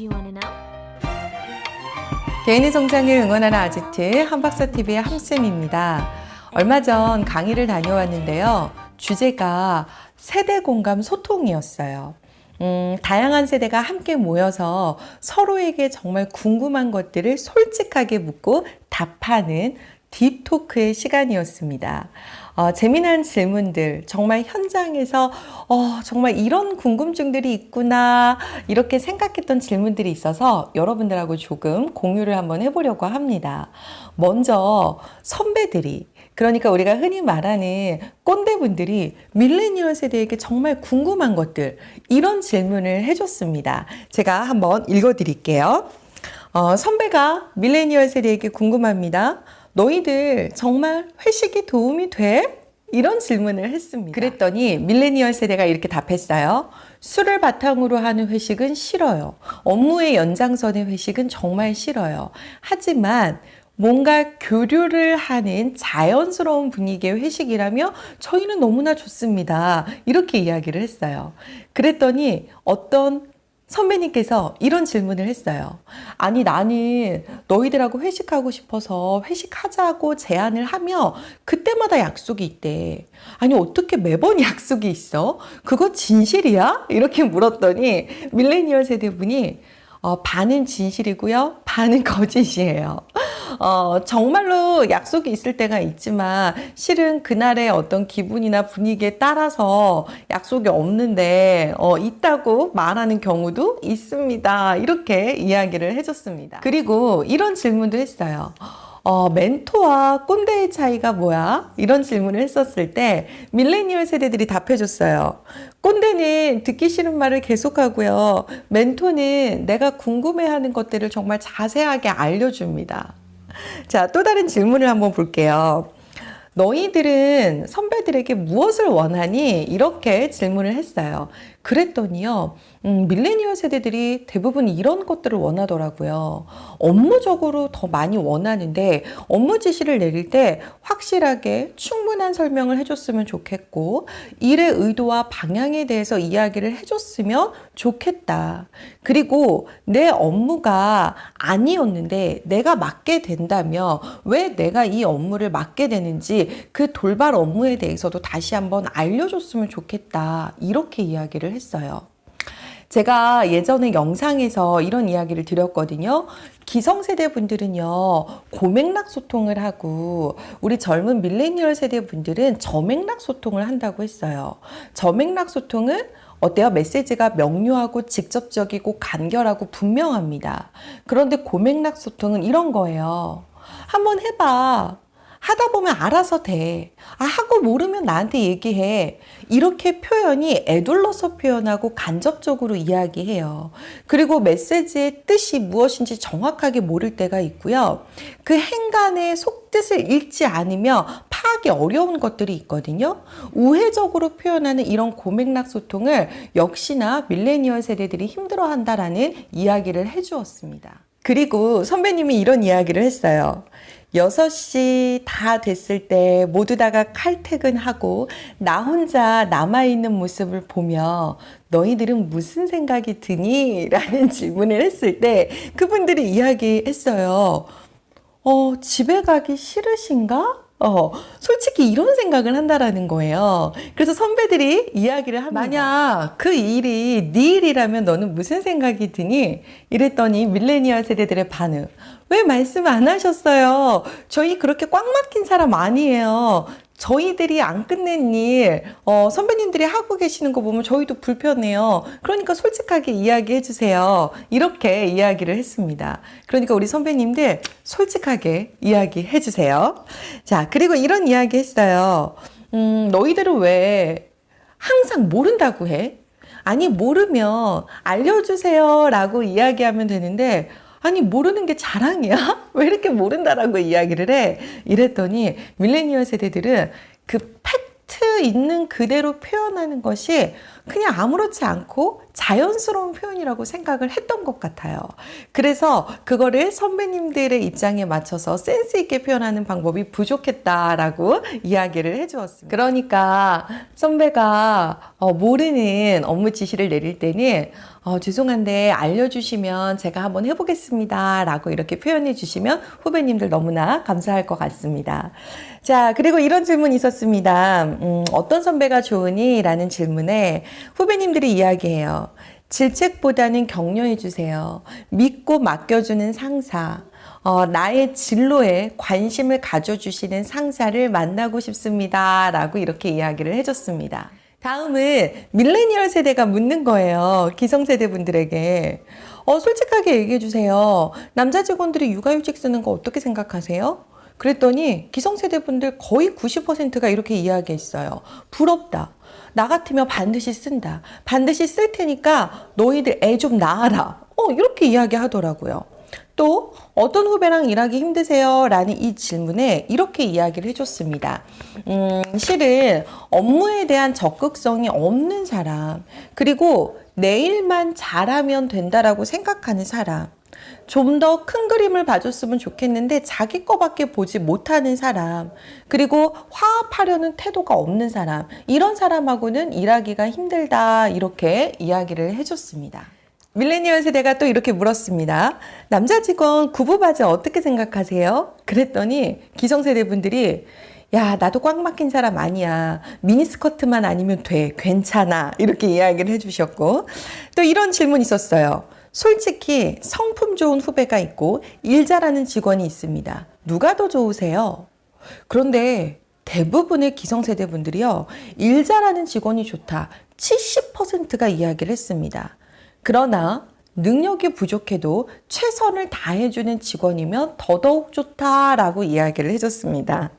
Do you wanna know? 개인의 성장을 응원하는 아지트 한박사TV의 함쌤입니다. 얼마 전 강의를 다녀왔는데요. 주제가 세대 공감 소통이었어요. 다양한 세대가 함께 모여서 서로에게 정말 궁금한 것들을 솔직하게 묻고 답하는 딥토크의 시간이었습니다. 재미난 질문들, 정말 현장에서 정말 이런 궁금증들이 있구나 이렇게 생각했던 질문들이 있어서 여러분들하고 조금 공유를 한번 해보려고 합니다. 먼저 선배들이, 그러니까 우리가 흔히 말하는 꼰대분들이 밀레니얼 세대에게 정말 궁금한 것들, 이런 질문을 해줬습니다. 제가 한번 읽어드릴게요. 선배가 밀레니얼 세대에게 궁금합니다. 너희들 정말 회식이 도움이 돼? 이런 질문을 했습니다. 그랬더니 밀레니얼 세대가 이렇게 답했어요. 술을 바탕으로 하는 회식은 싫어요. 업무의 연장선의 회식은 정말 싫어요. 하지만 뭔가 교류를 하는 자연스러운 분위기의 회식이라며 저희는 너무나 좋습니다. 이렇게 이야기를 했어요. 그랬더니 어떤 선배님께서 이런 질문을 했어요. 아니, 나는 너희들하고 회식하고 싶어서 회식하자고 제안을 하며 그때마다 약속이 있대. 아니, 어떻게 매번 약속이 있어? 그거 진실이야? 이렇게 물었더니 밀레니얼 세대분이 반은 진실이고요, 반은 거짓이에요. 정말로 약속이 있을 때가 있지만 실은 그날의 어떤 기분이나 분위기에 따라서 약속이 없는데 있다고 말하는 경우도 있습니다. 이렇게 이야기를 해줬습니다. 그리고 이런 질문도 했어요. 멘토와 꼰대의 차이가 뭐야? 이런 질문을 했었을 때 밀레니얼 세대들이 답해줬어요. 꼰대는 듣기 싫은 말을 계속하고요. 멘토는 내가 궁금해하는 것들을 정말 자세하게 알려줍니다. 자, 또 다른 질문을 한번 볼게요. 너희들은 선배들에게 무엇을 원하니? 이렇게 질문을 했어요. 그랬더니요, 밀레니얼 세대들이 대부분 이런 것들을 원하더라고요. 업무적으로 더 많이 원하는데 업무 지시를 내릴 때 확실하게 충분한 설명을 해줬으면 좋겠고 일의 의도와 방향에 대해서 이야기를 해줬으면 좋겠다. 그리고 내 업무가 아니었는데 내가 맡게 된다면 왜 내가 이 업무를 맡게 되는지 그 돌발 업무에 대해서도 다시 한번 알려줬으면 좋겠다. 이렇게 이야기를 했어요. 제가 예전에 영상에서 이런 이야기를 드렸거든요. 기성세대 분들은요, 고맥락 소통을 하고 우리 젊은 밀레니얼 세대 분들은 저맥락 소통을 한다고 했어요. 저맥락 소통은 어때요? 메시지가 명료하고 직접적이고 간결하고 분명합니다. 그런데 고맥락 소통은 이런 거예요. 한번 해봐. 하다 보면 알아서 돼. 하고 모르면 나한테 얘기해. 이렇게 표현이 애둘러서 표현하고 간접적으로 이야기해요. 그리고 메시지의 뜻이 무엇인지 정확하게 모를 때가 있고요. 그 행간의 속뜻을 읽지 않으며 파악이 어려운 것들이 있거든요. 우회적으로 표현하는 이런 고맥락 소통을 역시나 밀레니얼 세대들이 힘들어한다라는 이야기를 해주었습니다. 그리고 선배님이 이런 이야기를 했어요. 6시 다 됐을 때 모두 다가 칼퇴근하고 나 혼자 남아있는 모습을 보며 너희들은 무슨 생각이 드니? 라는 질문을 했을 때 그분들이 이야기했어요. 집에 가기 싫으신가? 솔직히 이런 생각을 한다라는 거예요. 그래서 선배들이 이야기를 합니다. 만약 그 일이 네 일이라면 너는 무슨 생각이 드니? 이랬더니 밀레니얼 세대들의 반응. 왜 말씀 안 하셨어요? 저희 그렇게 꽉 막힌 사람 아니에요. 저희들이 안 끝낸 일, 선배님들이 하고 계시는 거 보면 저희도 불편해요. 그러니까 솔직하게 이야기해 주세요. 이렇게 이야기를 했습니다. 그러니까 우리 선배님들 솔직하게 이야기해 주세요. 자, 그리고 이런 이야기 했어요. 너희들은 왜 항상 모른다고 해? 아니, 모르면 알려주세요 라고 이야기하면 되는데 아니, 모르는 게 자랑이야? 왜 이렇게 모른다라고 이야기를 해? 이랬더니 밀레니얼 세대들은 그 팩트 있는 그대로 표현하는 것이 그냥 아무렇지 않고 자연스러운 표현이라고 생각을 했던 것 같아요. 그래서 그거를 선배님들의 입장에 맞춰서 센스 있게 표현하는 방법이 부족했다라고 이야기를 해주었습니다. 그러니까 선배가 모르는 업무 지시를 내릴 때는 죄송한데 알려주시면 제가 한번 해보겠습니다. 라고 이렇게 표현해 주시면 후배님들 너무나 감사할 것 같습니다. 자, 그리고 이런 질문이 있었습니다. 어떤 선배가 좋으니? 라는 질문에 후배님들이 이야기해요. 질책보다는 격려해 주세요. 믿고 맡겨주는 상사. 나의 진로에 관심을 가져주시는 상사를 만나고 싶습니다. 라고 이렇게 이야기를 해줬습니다. 다음은 밀레니얼 세대가 묻는 거예요. 기성세대 분들에게. 솔직하게 얘기해 주세요. 남자 직원들이 육아휴직 쓰는 거 어떻게 생각하세요? 그랬더니 기성세대 분들 거의 90%가 이렇게 이야기했어요. 부럽다. 나 같으면 반드시 쓴다. 반드시 쓸 테니까 너희들 애 좀 낳아라. 이렇게 이야기하더라고요. 또 어떤 후배랑 일하기 힘드세요? 라는 이 질문에 이렇게 이야기를 해줬습니다. 실은 업무에 대한 적극성이 없는 사람, 그리고 내 일만 잘하면 된다라고 생각하는 사람, 좀 더 큰 그림을 봐줬으면 좋겠는데 자기 거밖에 보지 못하는 사람, 그리고 화합하려는 태도가 없는 사람, 이런 사람하고는 일하기가 힘들다, 이렇게 이야기를 해줬습니다. 밀레니얼 세대가 또 이렇게 물었습니다. 남자 직원 구부 바지 어떻게 생각하세요? 그랬더니 기성세대 분들이 야, 나도 꽉 막힌 사람 아니야. 미니스커트만 아니면 돼. 괜찮아. 이렇게 이야기를 해주셨고, 또 이런 질문이 있었어요. 솔직히 성품 좋은 후배가 있고 일 잘하는 직원이 있습니다. 누가 더 좋으세요? 그런데 대부분의 기성세대 분들이요, 일 잘하는 직원이 좋다. 70%가 이야기를 했습니다. 그러나 능력이 부족해도 최선을 다해주는 직원이면 더더욱 좋다라고 이야기를 해줬습니다.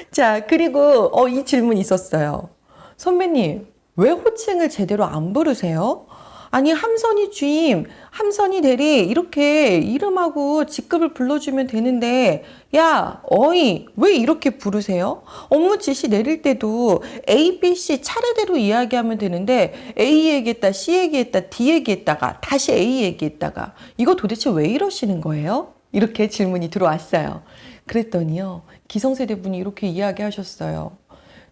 자, 그리고 이 질문이 있었어요. 선배님, 왜 호칭을 제대로 안 부르세요? 아니, 함선이 주임, 함선이 대리 이렇게 이름하고 직급을 불러주면 되는데 야, 어이, 왜 이렇게 부르세요? 업무 지시 내릴 때도 A, B, C 차례대로 이야기하면 되는데 A 얘기했다, C 얘기했다, D 얘기했다가 다시 A 얘기했다가 이거 도대체 왜 이러시는 거예요? 이렇게 질문이 들어왔어요. 그랬더니요, 기성세대 분이 이렇게 이야기하셨어요.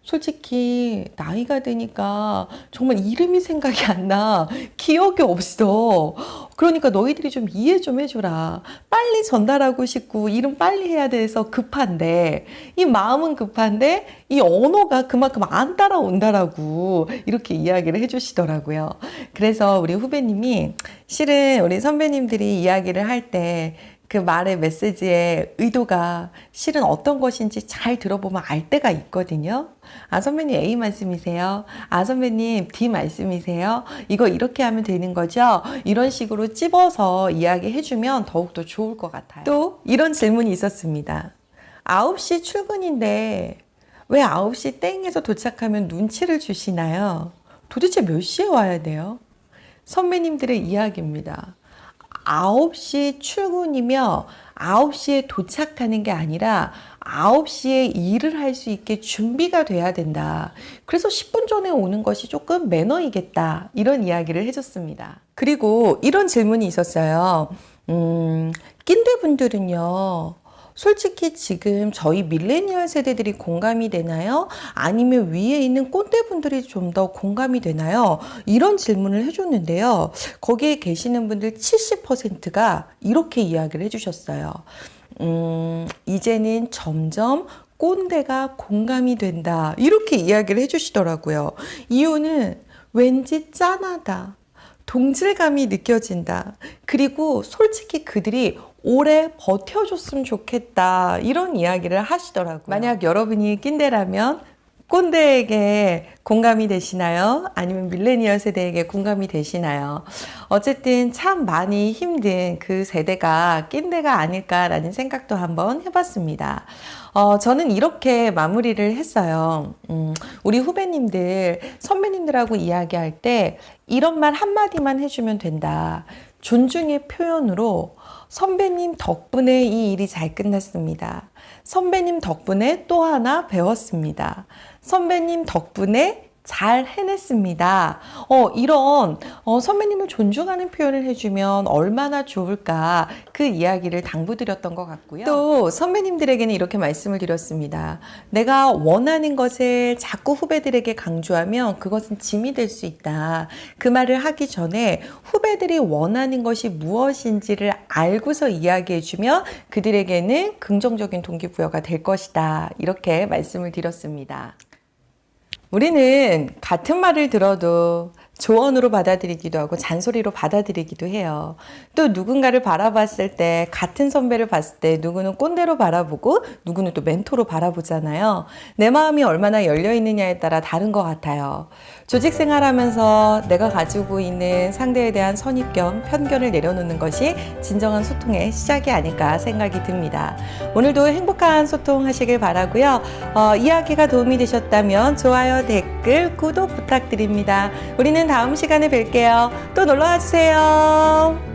솔직히 나이가 되니까 정말 이름이 생각이 안 나. 기억이 없어. 그러니까 너희들이 좀 이해 좀 해줘라. 빨리 전달하고 싶고 이름 빨리 해야 돼서 급한데 이 마음은 급한데 이 언어가 그만큼 안 따라온다라고 이렇게 이야기를 해주시더라고요. 그래서 우리 후배님이 실은 우리 선배님들이 이야기를 할 때 그 말의 메시지의 의도가 실은 어떤 것인지 잘 들어보면 알 때가 있거든요. 아, 선배님 A 말씀이세요? 아, 선배님 D 말씀이세요? 이거 이렇게 하면 되는 거죠? 이런 식으로 찝어서 이야기해주면 더욱더 좋을 것 같아요. 또 이런 질문이 있었습니다. 9시 출근인데 왜 9시 땡에서 도착하면 눈치를 주시나요? 도대체 몇 시에 와야 돼요? 선배님들의 이야기입니다. 9시 출근이며 9시에 도착하는 게 아니라 9시에 일을 할 수 있게 준비가 돼야 된다. 그래서 10분 전에 오는 것이 조금 매너이겠다. 이런 이야기를 해줬습니다. 그리고 이런 질문이 있었어요. 낀대분들은요, 솔직히 지금 저희 밀레니얼 세대들이 공감이 되나요? 아니면 위에 있는 꼰대분들이 좀 더 공감이 되나요? 이런 질문을 해줬는데요. 거기에 계시는 분들 70%가 이렇게 이야기를 해주셨어요. 이제는 점점 꼰대가 공감이 된다. 이렇게 이야기를 해주시더라고요. 이유는 왠지 짠하다. 동질감이 느껴진다. 그리고 솔직히 그들이 오래 버텨줬으면 좋겠다. 이런 이야기를 하시더라고요. 만약 여러분이 낀대라면 꼰대에게 공감이 되시나요? 아니면 밀레니얼 세대에게 공감이 되시나요? 어쨌든 참 많이 힘든 그 세대가 낀대가 아닐까라는 생각도 한번 해봤습니다. 저는 이렇게 마무리를 했어요. 우리 후배님들, 선배님들하고 이야기할 때 이런 말 한마디만 해주면 된다. 존중의 표현으로 선배님 덕분에 이 일이 잘 끝났습니다. 선배님 덕분에 또 하나 배웠습니다. 선배님 덕분에 잘 해냈습니다. 이런 선배님을 존중하는 표현을 해주면 얼마나 좋을까 그 이야기를 당부드렸던 것 같고요. 또 선배님들에게는 이렇게 말씀을 드렸습니다. 내가 원하는 것을 자꾸 후배들에게 강조하면 그것은 짐이 될 수 있다. 그 말을 하기 전에 후배들이 원하는 것이 무엇인지를 알고서 이야기해주면 그들에게는 긍정적인 동기부여가 될 것이다. 이렇게 말씀을 드렸습니다. 우리는 같은 말을 들어도 조언으로 받아들이기도 하고 잔소리로 받아들이기도 해요. 또 누군가를 바라봤을 때 같은 선배를 봤을 때 누구는 꼰대로 바라보고 누구는 또 멘토로 바라보잖아요. 내 마음이 얼마나 열려있느냐에 따라 다른 것 같아요. 조직 생활하면서 내가 가지고 있는 상대에 대한 선입견, 편견을 내려놓는 것이 진정한 소통의 시작이 아닐까 생각이 듭니다. 오늘도 행복한 소통하시길 바라고요. 이야기가 도움이 되셨다면 좋아요, 댓글, 구독 부탁드립니다. 우리는 다음 시간에 뵐게요. 또 놀러와 주세요.